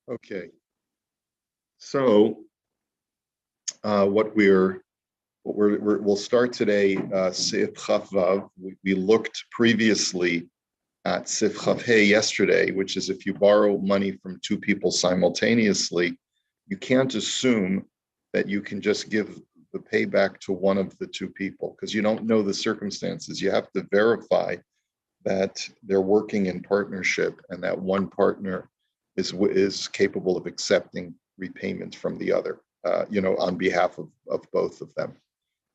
Okay, so we'll start today. Sif Chaf Vav. We looked previously at Sif Chaf Hey yesterday, which is if you borrow money from two people simultaneously, you can't assume that you can just give the payback to one of the two people because you don't know the circumstances. You have to verify that they're working in partnership and that one partner is capable of accepting repayment from the other, on behalf of both of them.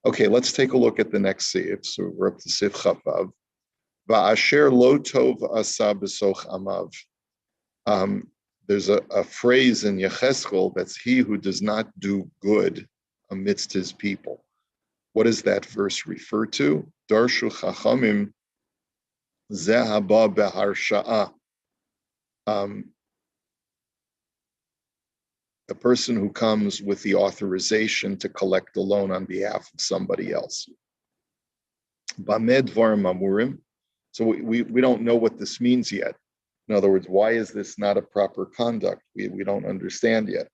Okay, let's take a look at the next sif. So we're up to sif chavav. Va'asher lo tov asa b'soch amav. There's a phrase in Yecheskel that's he who does not do good amidst his people. What does that verse refer to? Darshu chachamim zeh haba beharsha'a. A person who comes with the authorization to collect a loan on behalf of somebody else. Bamed dvarim amurim. So we don't know what this means yet. In other words, why is this not a proper conduct? We don't understand yet.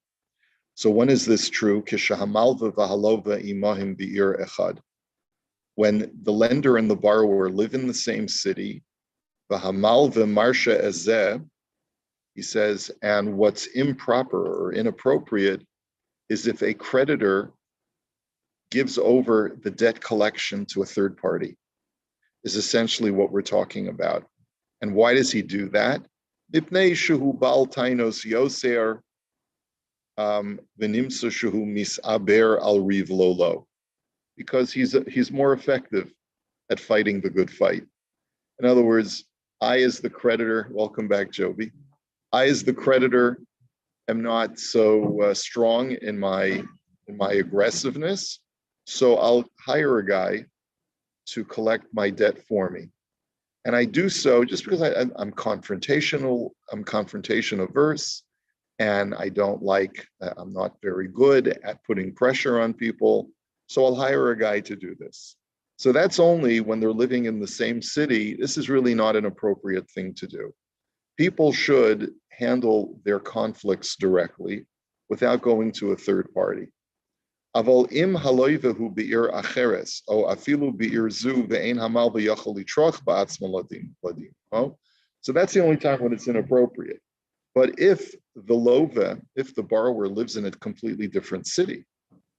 So when is this true? Kishahamalva v'halova imahim bi'ir echad. When the lender and the borrower live in the same city, v'hamalva marsha ezeh, he says, and what's improper or inappropriate is if a creditor gives over the debt collection to a third party, is essentially what we're talking about. And why does he do that? Because he's more effective at fighting the good fight. In other words, I as the creditor, welcome back, Joby. I as the creditor am not so strong in my aggressiveness, so I'll hire a guy to collect my debt for me. And I do so just because I'm confrontational, I'm confrontation averse, and I'm not very good at putting pressure on people. So I'll hire a guy to do this. So that's only when they're living in the same city. This is really not an appropriate thing to do. People should handle their conflicts directly without going to a third party. Aval im haloivehu be'ir acheres, o afilu be'ir zu ve'ein hamal v'yachol litroch ba'atzma ladim. So that's the only time when it's inappropriate. But if the borrower lives in a completely different city,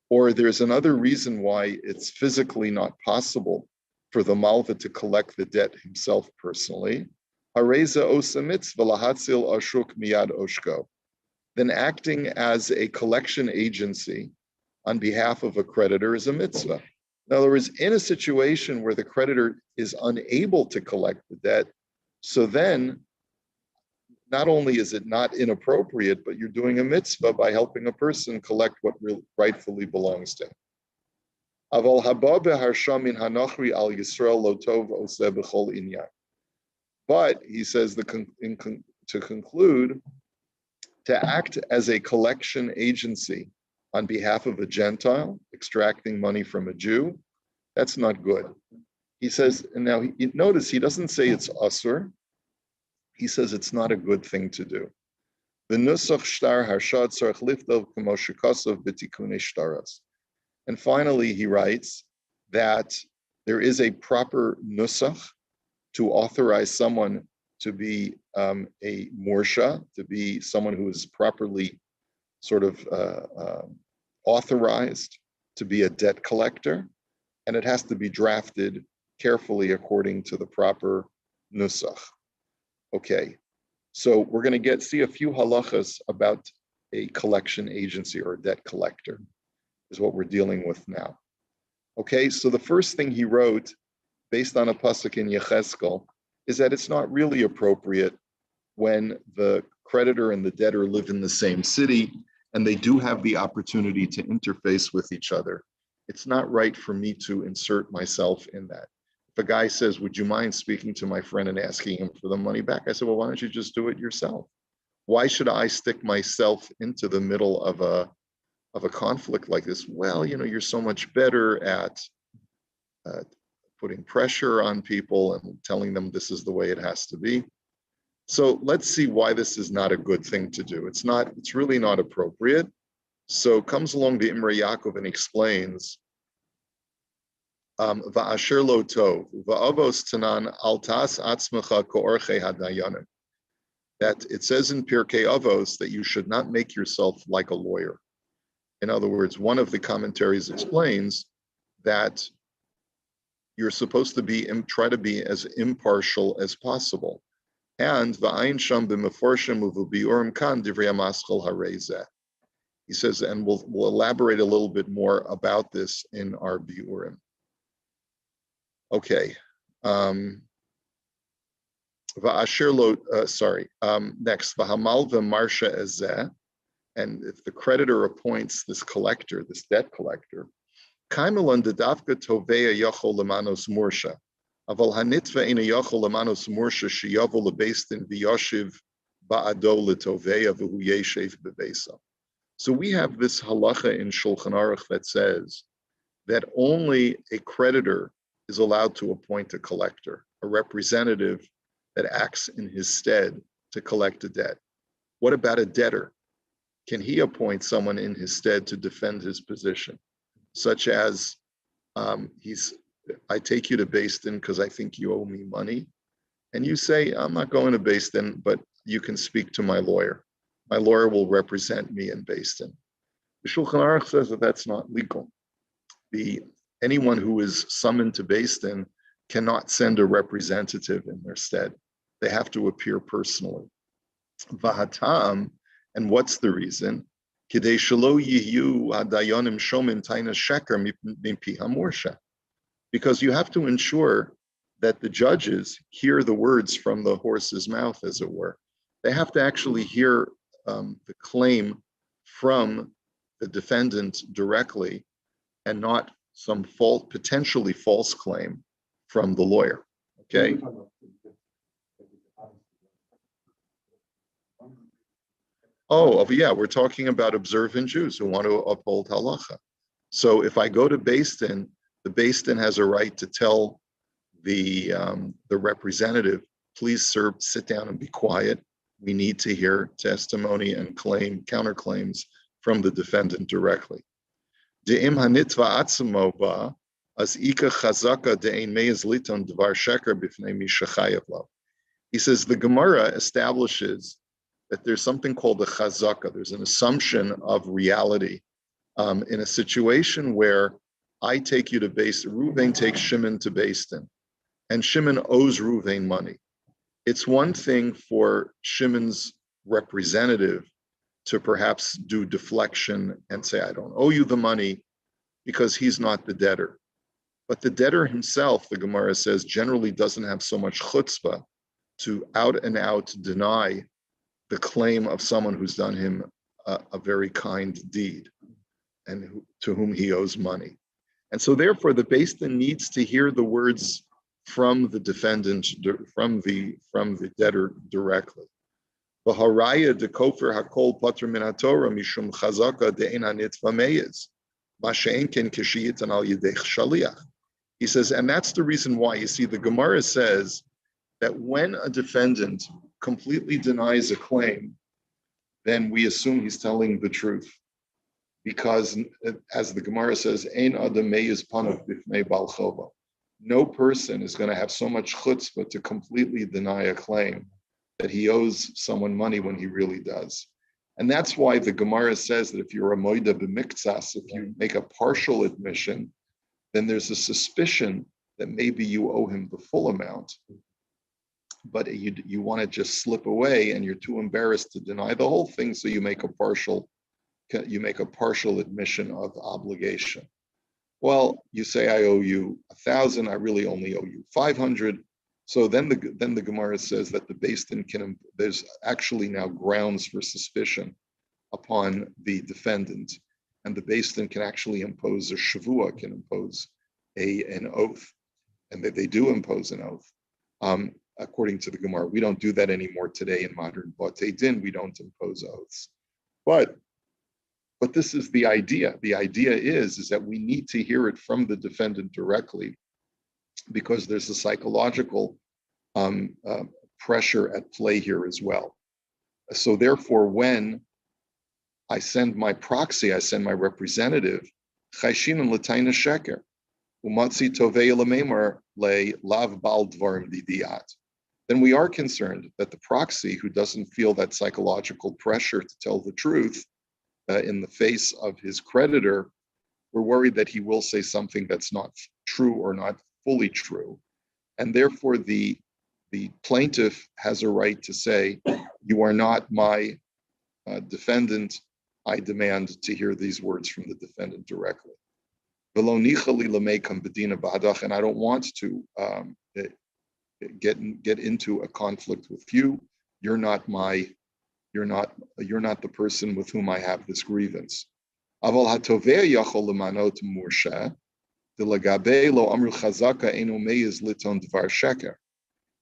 or there's another reason why it's physically not possible for the malva to collect the debt himself personally, then acting as a collection agency on behalf of a creditor is a mitzvah. In other words, in a situation where the creditor is unable to collect the debt, so then not only is it not inappropriate, but you're doing a mitzvah by helping a person collect what rightfully belongs to him. But he says to conclude, to act as a collection agency on behalf of a Gentile, extracting money from a Jew, that's not good. He says, and now notice he doesn't say it's usur. He says it's not a good thing to do. The nusach shtar harshad tzarich liftov k'mo shekosov b'tikunei shtaras. And finally, he writes that there is a proper nusach to authorize someone to be a morsha, to be someone who is properly sort of authorized to be a debt collector, and it has to be drafted carefully according to the proper nusach. Okay, so we're going to see a few halachas about a collection agency or a debt collector, is what we're dealing with now. Okay, so the first thing he wrote, based on a pasuk in Yecheskel, is that it's not really appropriate when the creditor and the debtor live in the same city and they do have the opportunity to interface with each other. It's not right for me to insert myself in that. If a guy says, would you mind speaking to my friend and asking him for the money back? I said, well, why don't you just do it yourself? Why should I stick myself into the middle of a conflict like this? Well, you're so much better at putting pressure on people and telling them this is the way it has to be. So let's see why this is not a good thing to do. It's really not appropriate. So comes along the Imrei Yaakov and explains, Va'asher lo tov, va'avos tanan al tas atzmecha ko'orchei hadayanim. That it says in Pirkei Avos that you should not make yourself like a lawyer. In other words, one of the commentaries explains that you're supposed to try to be as impartial as possible. And va'ayin sham b'meforshim u'v'biurim kan divrei hamaschal harezeh. He says, and we'll elaborate a little bit more about this in our biurim. Okay. Next, v'hamal v'marsha ezeh, and if the creditor appoints this collector, this debt collector, kaimelan dedavka tovea yachol lemanos mursha, aval hanitva ina yachol lemanos mursha sheyavo lebeistin v'yoshiv ba'ado letovea v'hu yeshev b'beisa. So we have this halacha in Shulchan Aruch that says that only a creditor is allowed to appoint a collector, a representative that acts in his stead to collect a debt. What about a debtor? Can he appoint someone in his stead to defend his position? Such as, I take you to Beis Din because I think you owe me money. And you say, I'm not going to Beis Din, but you can speak to my lawyer. My lawyer will represent me in Beis Din. The Shulchan Aruch says that that's not legal. Anyone who is summoned to Beis Din cannot send a representative in their stead. They have to appear personally. Vahatam, and what's the reason? Kidei shelo yiyu hadayonim shomin taina sheker mipi hamorsha. Because you have to ensure that the judges hear the words from the horse's mouth, as it were. They have to actually hear the claim from the defendant directly and not some potentially false claim from the lawyer, okay? Oh, yeah, we're talking about observant Jews who want to uphold halacha. So if I go to Beis Din, the Beis Din has a right to tell the representative, please, sir, sit down and be quiet. We need to hear testimony and counterclaims from the defendant directly. He says, and the Gemara establishes that there's something called a chazaka. There's an assumption of reality in a situation where I take you to Beis Din. Reuven takes Shimon to Beis Din, and Shimon owes Reuven money. It's one thing for Shimon's representative to perhaps do deflection and say, I don't owe you the money, because he's not the debtor. But the debtor himself, the Gemara says, generally doesn't have so much chutzpah to out and out deny the claim of someone who's done him a very kind deed and to whom he owes money. And so therefore the Beis Din needs to hear the words from the defendant, from the debtor directly. V'haraya dekofer hakol patr min haTorah mishum chazaka de'en hanitva meyez, ma'she'en ken kishiyitan al yidei shaliach. He says, and that's the reason why. You see, the Gemara says that when a defendant completely denies a claim, then we assume he's telling the truth. Because, as the Gemara says, Ein adam meyez panav bifnei bal chova. No person is going to have so much chutzpah to completely deny a claim that he owes someone money when he really does. And that's why the Gemara says that if you're a moida b'miktsas, if you make a partial admission, then there's a suspicion that maybe you owe him the full amount, but you want to just slip away and you're too embarrassed to deny the whole thing, so you make a partial admission of obligation. Well, you say I owe you 1,000, I really only owe you 500. So then the Gemara says that the Beis Din there's actually now grounds for suspicion upon the defendant, and the Beis Din can actually impose a shavua, can impose an oath, and that they do impose an oath. According to the Gemara, we don't do that anymore today in modern Batei Din. We don't impose oaths, but this is the idea. The idea is that we need to hear it from the defendant directly, because there's a psychological pressure at play here as well. So therefore, when I send my proxy, I send my representative, chayshinan l'tayna sheker, umatzi tovei l'meimar le lav bal dvarim didiat. Then we are concerned that the proxy, who doesn't feel that psychological pressure to tell the truth in the face of his creditor, we're worried that he will say something that's not true or not fully true. And therefore, the plaintiff has a right to say, you are not my defendant. I demand to hear these words from the defendant directly. And I don't want to get into a conflict with you. You're not the person with whom I have this grievance. He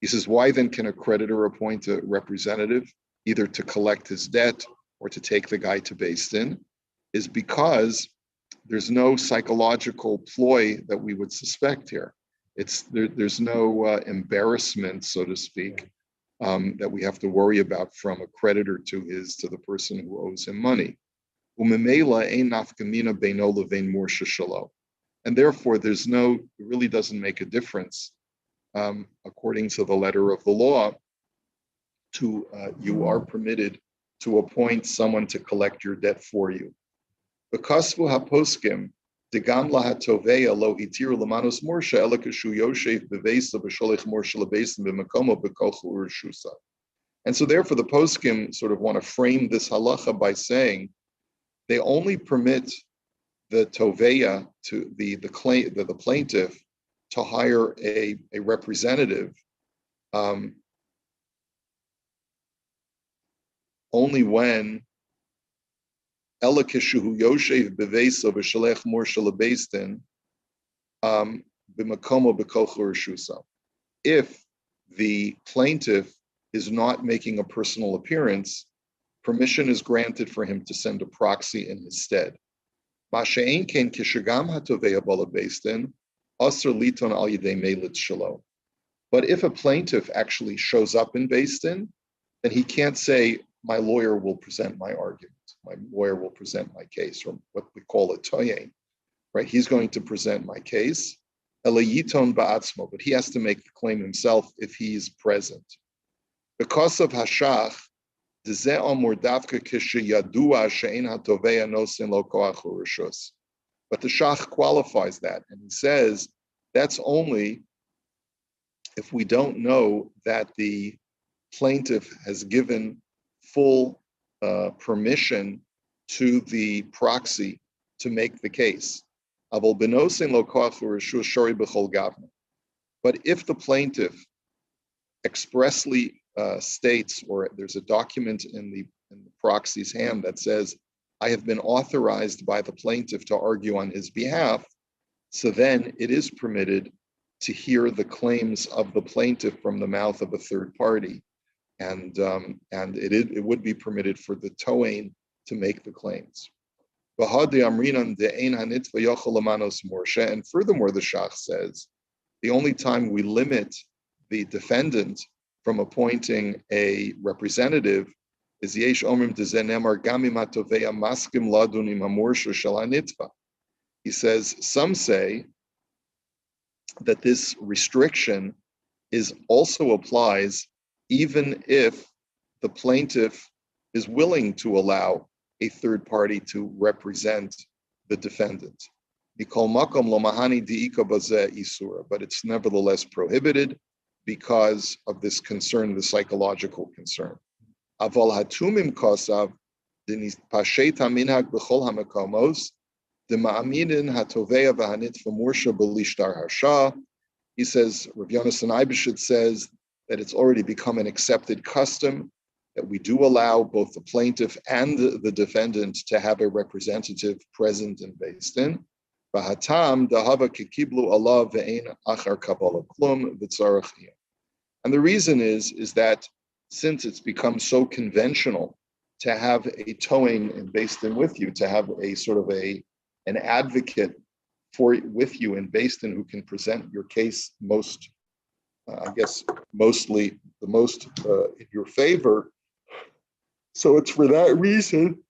says, why then can a creditor appoint a representative, either to collect his debt or to take the guy to Beis Din? Is because there's no psychological ploy that we would suspect here. There's no embarrassment, so to speak, that we have to worry about from a creditor to the person who owes him money. And therefore, it really doesn't make a difference, according to the letter of the law, you are permitted to appoint someone to collect your debt for you. B'kasvu haposkim degam lahatoveya lo hitiru lamanos morsha elakashu yoshev bevesa b'sholech morsha lebesim b'makomo b'kochu u'reshusa. And so therefore the poskim sort of want to frame this halacha by saying they only permit the toveya, to the plaintiff, to hire a representative only when Elakishu Yoshev Bevesa B'Shalech Morsha Lebeis Din B'Makomo B'Kochu Reshusa. If the plaintiff is not making a personal appearance, permission is granted for him to send a proxy in his stead. Masha'ein ken kishagam hatoveya bala Beis Din asur liton al yedei melit shelo. But if a plaintiff actually shows up in Beis Din, then he can't say, my lawyer will present my argument. My lawyer will present my case, or what we call a toyen, right? He's going to present my case, elayiton ba'atzmo, but he has to make the claim himself if he is present. Because of hashach, but the shach qualifies that, and he says that's only if we don't know that the plaintiff has given full permission to the proxy to make the case. But if the plaintiff expressly states, or there's a document in the proxy's hand that says, I have been authorized by the plaintiff to argue on his behalf, so then it is permitted to hear the claims of the plaintiff from the mouth of a third party. And it would be permitted for the toain to make the claims. And furthermore, the Shach says, the only time we limit the defendant from appointing a representative is yesh omrim dezenemar gamim hatoveya maskim ladun im hamorsha shel hanitva. He says, some say that this restriction also applies even if the plaintiff is willing to allow a third party to represent the defendant. But it's nevertheless prohibited because of this concern, the psychological concern. He says, Rav Yonasan Eibeshit says that it's already become an accepted custom that we do allow both the plaintiff and the defendant to have a representative present in Beis Din. And the reason is that since it's become so conventional to have a toain in Beis Din with you, to have a sort of an advocate with you in Beis Din who can present your case most I guess mostly the most in your favor. So it's for that reason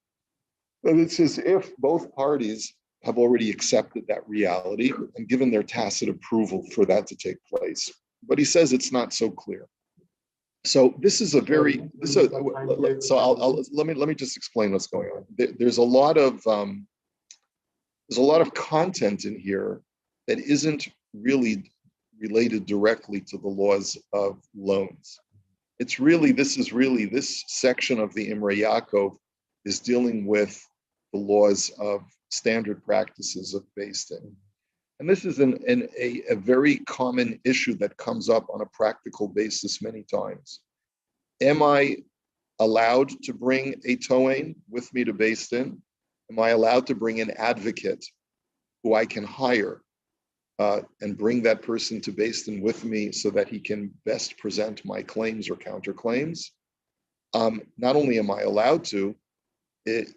that it's as if both parties have already accepted that reality and given their tacit approval for that to take place. But he says it's not so clear. So this is a very let me just explain what's going on. There's a lot of content in here that isn't really related directly to the laws of loans. This section of the Imrei Yaakov is dealing with the laws of standard practices of Beis Din. And this is a very common issue that comes up on a practical basis many times. Am I allowed to bring a Toain with me to Beis Din? Am I allowed to bring an advocate who I can hire and bring that person to Beis Din with me so that he can best present my claims or counterclaims? Not only am I allowed to, is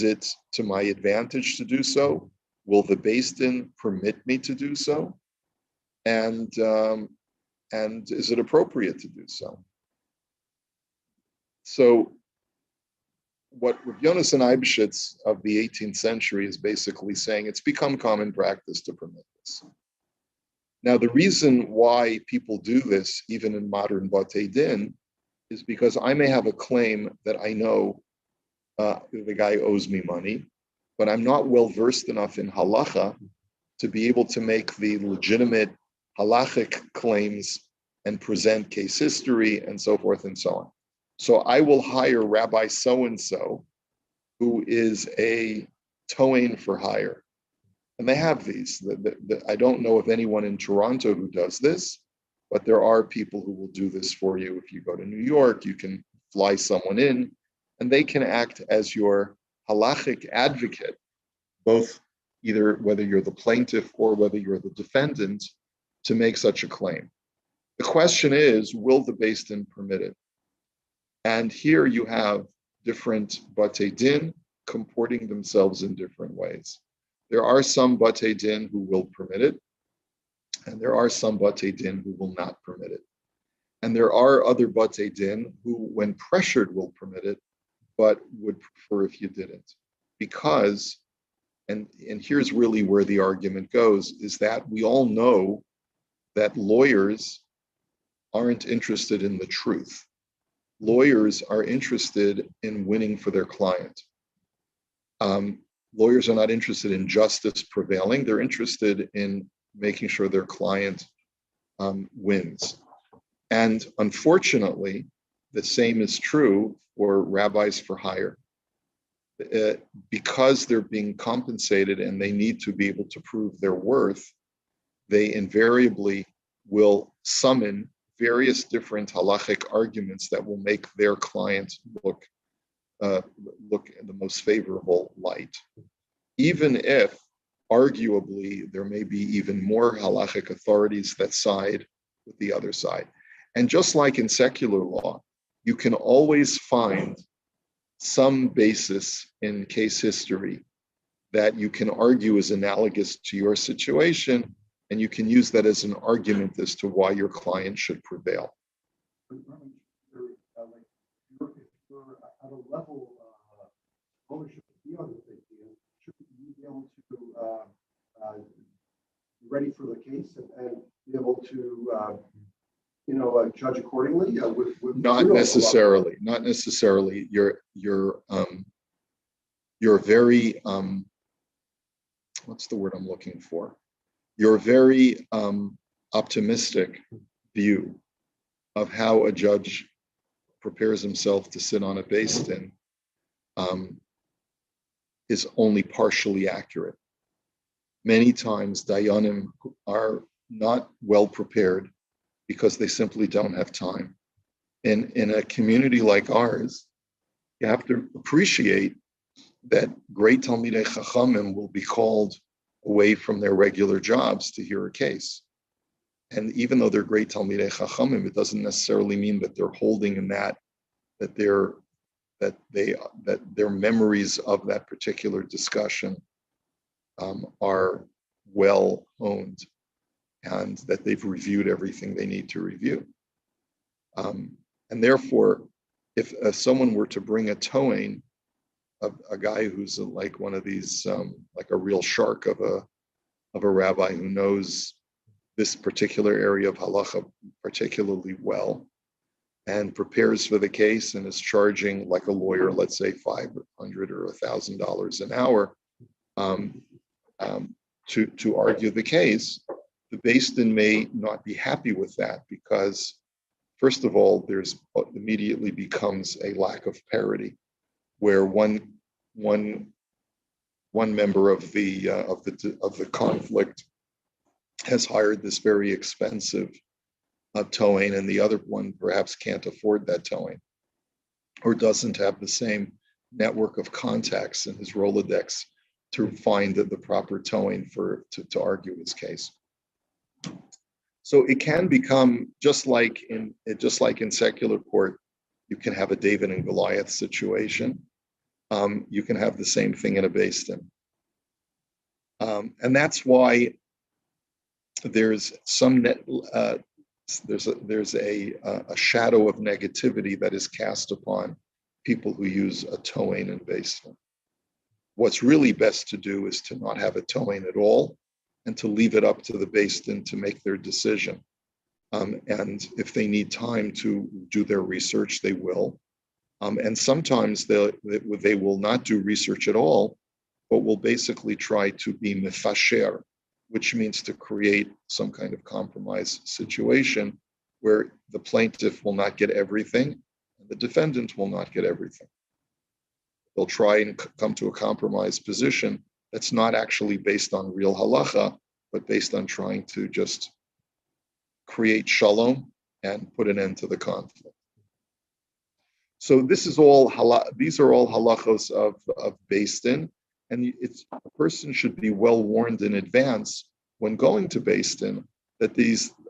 it to my advantage to do so? Will the Beis Din permit me to do so? And is it appropriate to do so? So what Rav Yonasan Eibeshitz of the 18th century is basically saying, it's become common practice to permit this. Now, the reason why people do this, even in modern Batei Din, is because I may have a claim that I know the guy owes me money, but I'm not well versed enough in halacha to be able to make the legitimate halachic claims and present case history and so forth and so on. So I will hire Rabbi so-and-so, who is a Toain for hire. And they have these. I don't know of anyone in Toronto who does this, but there are people who will do this for you. If you go to New York, you can fly someone in, and they can act as your halachic advocate, both either whether you're the plaintiff or whether you're the defendant, to make such a claim. The question is, will the Beis Din permit it? And here you have different Batei Din comporting themselves in different ways. There are some Batei Din who will permit it, and there are some Batei Din who will not permit it. And there are other Batei Din who, when pressured, will permit it, but would prefer if you didn't. Because, and here's really where the argument goes, is that we all know that lawyers aren't interested in the truth. Lawyers are interested in winning for their client. Lawyers are not interested in justice prevailing. They're interested in making sure their client wins. And unfortunately, the same is true for rabbis for hire. Because they're being compensated and they need to be able to prove their worth, they invariably will summon various different halachic arguments that will make their client look in the most favorable light, even if arguably there may be even more halachic authorities that side with the other side. And just like in secular law, you can always find some basis in case history that you can argue is analogous to your situation, and you can use that as an argument as to why your client should prevail. At a level of ownership of the other thing, should you be able to be ready for the case and be able to judge accordingly? Not necessarily. You're very what's the word I'm looking for? Your very optimistic view of how a judge prepares himself to sit on a Beis Din is only partially accurate. Many times Dayanim are not well prepared because they simply don't have time. In a community like ours, you have to appreciate that great Talmidei Chachamim will be called away from their regular jobs to hear a case. And even though they're great Talmidei Chachamim, it doesn't necessarily mean that they're holding in that their memories of that particular discussion are well honed. and that they've reviewed everything they need to review. And therefore, if someone were to bring a towing, a guy who's like one of these, like a real shark of a rabbi who knows this particular area of halacha particularly well, and prepares for the case and is charging like a lawyer, let's say $500 or $1,000 an hour to argue the case, the Beis Din may not be happy with that because, first of all, there's immediately becomes a lack of parity, where one member of the conflict has hired this very expensive towing, and the other one perhaps can't afford that towing, or doesn't have the same network of contacts in his Rolodex to find the proper towing to argue his case. So it can become just like in secular court, you can have a David and Goliath situation. You can have the same thing in a Beis Din. And that's why there's there's a shadow of negativity that is cast upon people who use a towing in Beis Din. What's really best to do is to not have a towing at all and to leave it up to the Beis Din to make their decision. And if they need time to do their research, they will. And sometimes they will not do research at all, but will basically try to be mefasher, which means to create some kind of compromise situation where the plaintiff will not get everything and the defendant will not get everything. They'll try and come to a compromise position that's not actually based on real halacha, but based on trying to just create shalom and put an end to the conflict. So these are all halachos of Beis Din, and a person should be well warned in advance when going to Beis Din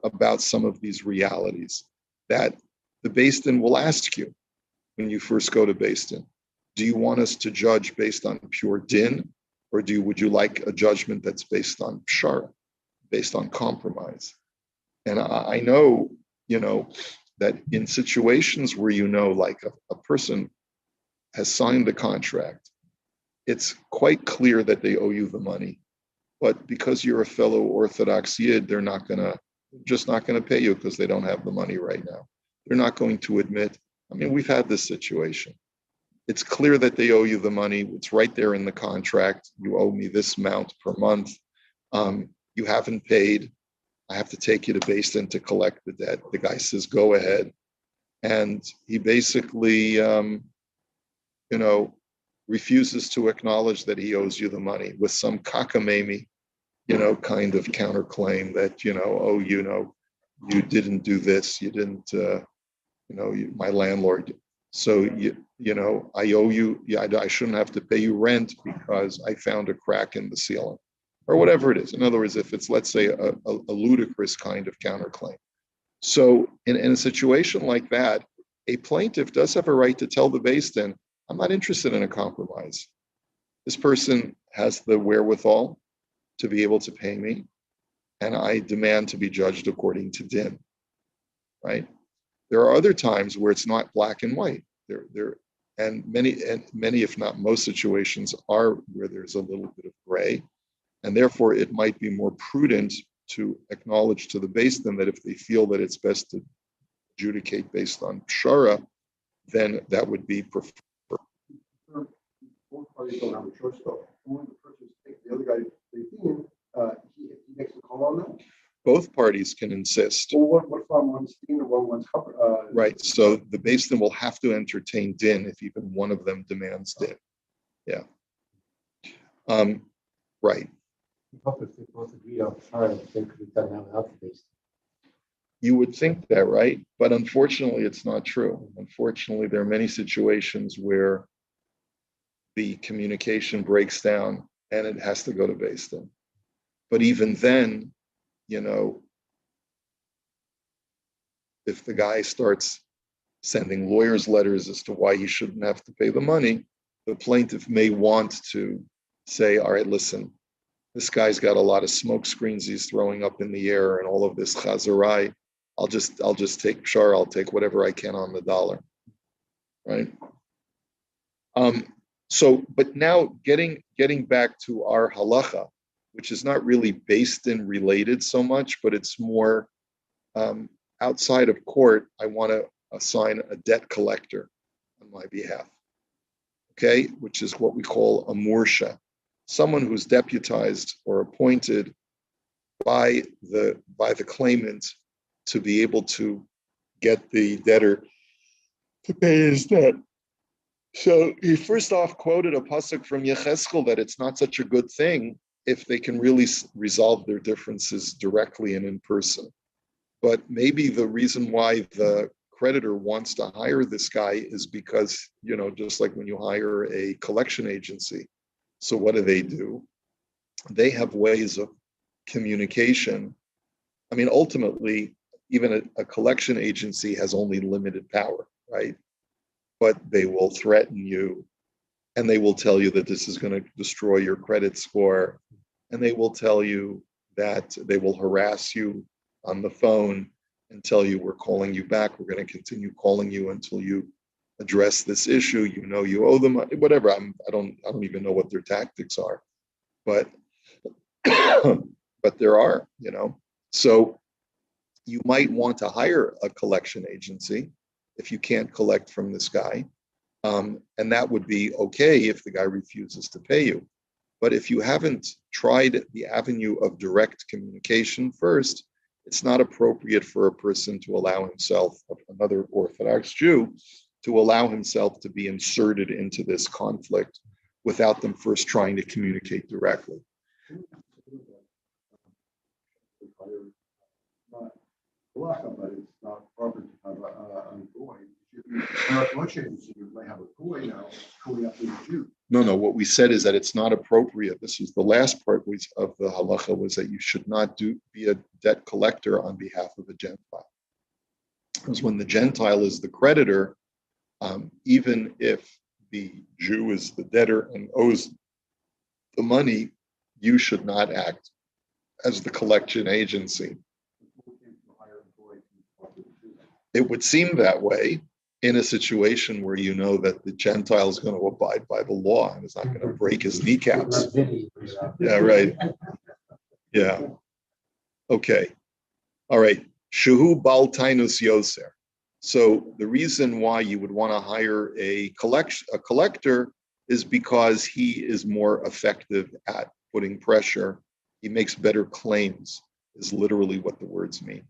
about some of these realities that the Beis Din will ask you when you first go to Beis Din. Do you want us to judge based on pure din, or would you like a judgment that's based on pshara, based on compromise? And I know, that in situations where like a person has signed the contract, it's quite clear that they owe you the money, but because you're a fellow Orthodox Yid, they're just not going to pay you because they don't have the money right now. They're not going to admit. I mean, we've had this situation. It's clear that they owe you the money. It's right there in the contract. You owe me this amount per month. You haven't paid. I have to take you to Beis Din to collect the debt. The guy says, go ahead. And he basically, refuses to acknowledge that he owes you the money with some cockamamie, kind of counterclaim that, you didn't do this. You didn't, my landlord. So, I owe you, I shouldn't have to pay you rent because I found a crack in the ceiling, or whatever it is. In other words, if it's, let's say, a ludicrous kind of counterclaim. So in a situation like that, a plaintiff does have a right to tell the Beis Din, I'm not interested in a compromise. This person has the wherewithal to be able to pay me, and I demand to be judged according to din, right? There are other times where it's not black and white. And many, if not most situations are where there's a little bit of gray. And therefore, it might be more prudent to acknowledge to the Beis Din that if they feel that it's best to adjudicate based on pshara, then that would be preferred. Both parties don't have a choice, though. Only the person the other guy, he makes a call on that. Both parties can insist. Well, what if one's din and one's covered? Right. So the Beis Din will have to entertain din if even one of them demands din. Yeah. Right. If they both agree on pshara, they could have done that without the Beis Din. You would think that, right? But unfortunately, it's not true. Unfortunately, there are many situations where the communication breaks down and it has to go to Beis Din. But even then, if the guy starts sending lawyers letters as to why he shouldn't have to pay the money, the plaintiff may want to say, all right, listen, this guy's got a lot of smoke screens he's throwing up in the air and all of this chazarai. I'll just take pshar, I'll take whatever I can on the dollar. Right? But now getting back to our halacha, which is not really based in related so much, but it's more outside of court, I want to assign a debt collector on my behalf, okay, which is what we call a mursha, someone who's deputized or appointed by the claimant to be able to get the debtor to pay his debt. So he first off quoted a pasuk from Yecheskel that it's not such a good thing if they can really resolve their differences directly and in person. But maybe the reason why the creditor wants to hire this guy is because, just like when you hire a collection agency. So what do? They have ways of communication. I mean, ultimately, even a collection agency has only limited power, right? But they will threaten you, and they will tell you that this is going to destroy your credit score, and they will tell you that they will harass you on the phone and tell you, we're calling you back, we're going to continue calling you until you address this issue, you owe them, whatever. I don't even know what their tactics are, but but there are, so you might want to hire a collection agency if you can't collect from this guy. And that would be okay if the guy refuses to pay you. But if you haven't tried the avenue of direct communication first, it's not appropriate for a person to allow himself, another Orthodox Jew, to allow himself to be inserted into this conflict without them first trying to communicate directly. But it's not proper to have a goy. You might have a goy now coming up with a Jew. No. What we said is that it's not appropriate. This was the last part of the halacha, was that you should not be a debt collector on behalf of a Gentile. Because when the Gentile is the creditor, even if the Jew is the debtor and owes the money, you should not act as the collection agency. It would seem that way in a situation where you know that the Gentile is going to abide by the law and is not going to break his kneecaps. Yeah, right. Yeah. Okay. All right. Shehu bal tainus yoser. So the reason why you would want to hire a collector is because he is more effective at putting pressure. He makes better claims, is literally what the words mean.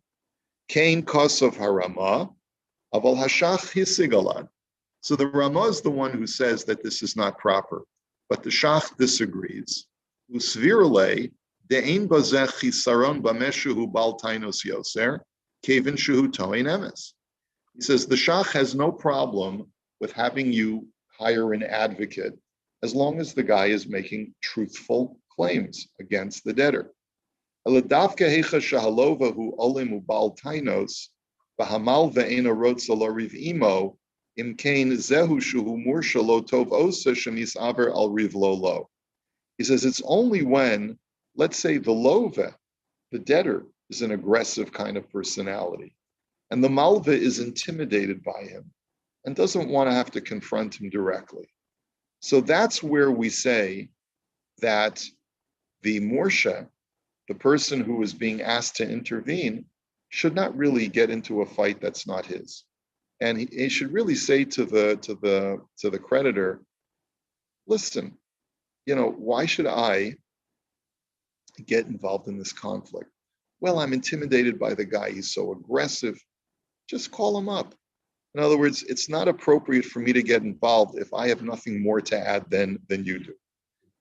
Kain kosov harama, aval hashach hisigalan. So the Rama is the one who says that this is not proper, but the Shach disagrees. Usvirle de'ein bazeh chisaron b'meshuhu bal tainos yoser kevin shuhu toin emes. He says the Shach has no problem with having you hire an advocate as long as the guy is making truthful claims against the debtor. Eladavka hecha shahalovahu olimu bal tainos b'hamal ve'ena rotza lo riv imo imkain zehu shuhu mursha lo tov osa shemis aver al riv lo lo. He says it's only when, let's say, the lova, the debtor, is an aggressive kind of personality, and the malva is intimidated by him and doesn't want to have to confront him directly. So that's where we say that the mursha, the person who is being asked to intervene, should not really get into a fight that's not his, and he should really say to the creditor, "Listen, why should I get involved in this conflict? Well, I'm intimidated by the guy. He's so aggressive. Just call him up." In other words, it's not appropriate for me to get involved if I have nothing more to add than you do.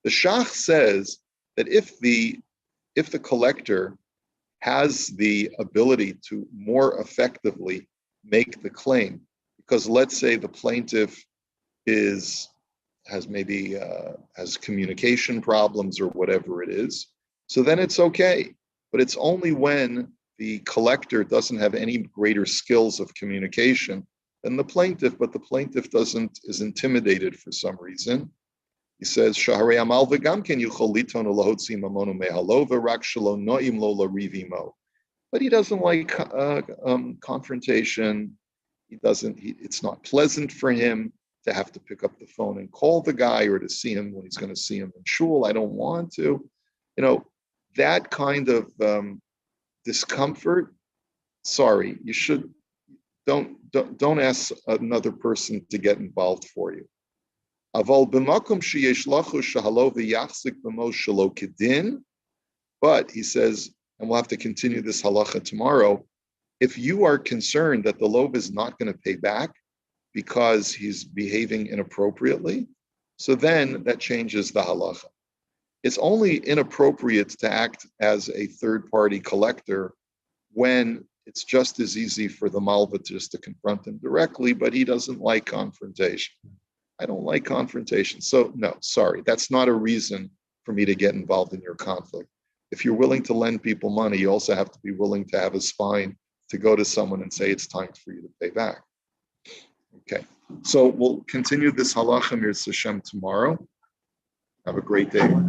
The Shach says that if the collector has the ability to more effectively make the claim, because let's say the plaintiff has communication problems or whatever it is, so then it's okay. But it's only when the collector doesn't have any greater skills of communication than the plaintiff, but the plaintiff is intimidated for some reason, He says, "Shaharei amal v'gam ken yuchol liton ulahotzi mamonu mehalova rak shelo noim lo larivimo." But he doesn't like confrontation. It's not pleasant for him to have to pick up the phone and call the guy or to see him when he's going to see him in shul. I don't want to. That kind of discomfort. Sorry, you should don't ask another person to get involved for you. Aval b'makom sheyesh lachu shehalo v'yachzik b'mo shelo kedin. But he says, and we'll have to continue this halacha tomorrow. If you are concerned that the lov is not going to pay back because he's behaving inappropriately, so then that changes the halacha. It's only inappropriate to act as a third-party collector when it's just as easy for the malva just to confront him directly, but he doesn't like confrontation. I don't like confrontation. So no, sorry, that's not a reason for me to get involved in your conflict. If you're willing to lend people money, you also have to be willing to have a spine to go to someone and say it's time for you to pay back. Okay, so we'll continue this halacha Mir Hashem tomorrow. Have a great day.